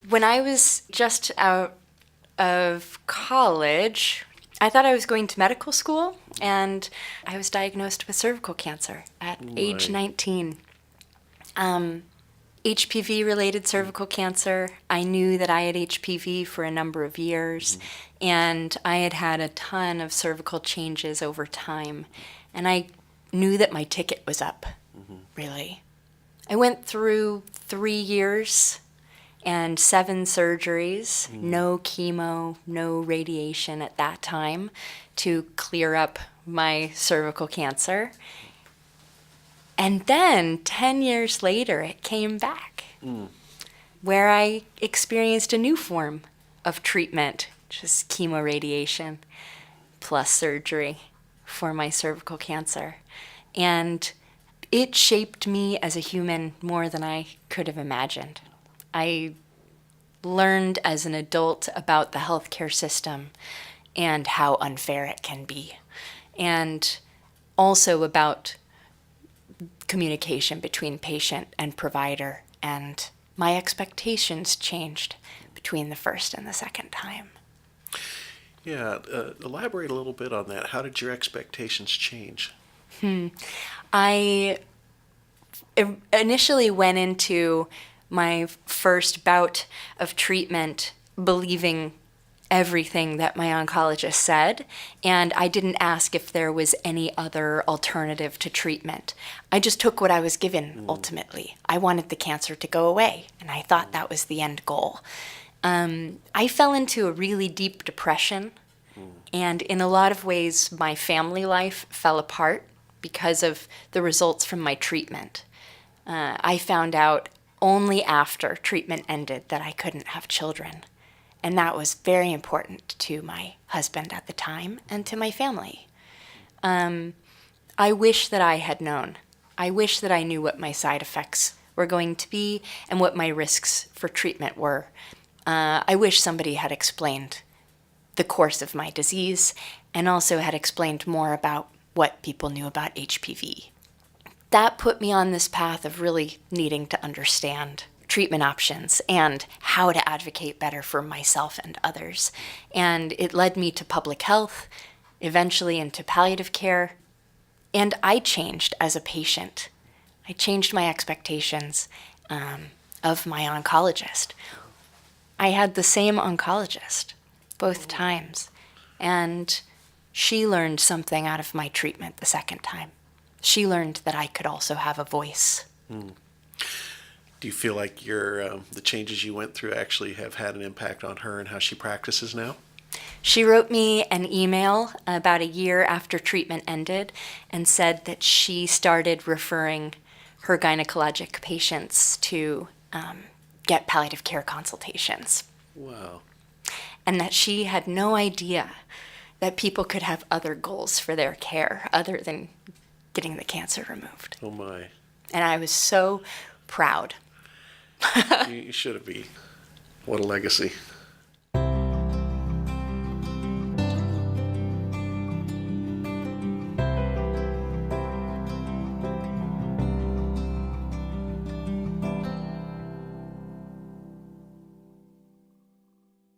When I was just out of college, I thought I was going to medical school, and I was diagnosed with cervical cancer at age 19. HPV-related cervical cancer. I knew that I had HPV for a number of years, and I had had a ton of cervical changes over time, and I knew that my ticket was up, really. I went through 3 years and 7 surgeries, no chemo, no radiation at that time to clear up my cervical cancer. And then 10 years later, it came back, where I experienced a new form of treatment, which is chemoradiation plus surgery for my cervical cancer. And it shaped me as a human more than I could have imagined. I learned as an adult about the healthcare system and how unfair it can be, and also about communication between patient and provider, and my expectations changed between the first and the second time. Yeah, elaborate a little bit on that. How did your expectations change? I initially went into my first bout of treatment believing everything that my oncologist said, and I didn't ask if there was any other alternative to treatment. I just took what I was given, ultimately. I wanted the cancer to go away, and I thought that was the end goal. I fell into a really deep depression, and in a lot of ways, my family life fell apart because of the results from my treatment. I found out only after treatment ended that I couldn't have children. And that was very important to my husband at the time and to my family. I wish that I had known. I wish that I knew what my side effects were going to be and what my risks for treatment were. I wish somebody had explained the course of my disease and also had explained more about what people knew about HPV. That put me on this path of really needing to understand treatment options and how to advocate better for myself and others. And it led me to public health, eventually into palliative care, and I changed as a patient. I changed my expectations of my oncologist. I had the same oncologist both times, and she learned something out of my treatment the second time. She learned that I could also have a voice. Do you feel like the changes you went through actually have had an impact on her and how she practices now? She wrote me an email about a year after treatment ended and said that she started referring her gynecologic patients to get palliative care consultations. Wow. And that she had no idea that people could have other goals for their care other than getting the cancer removed. Oh my. And I was so proud. You should have been. What a legacy.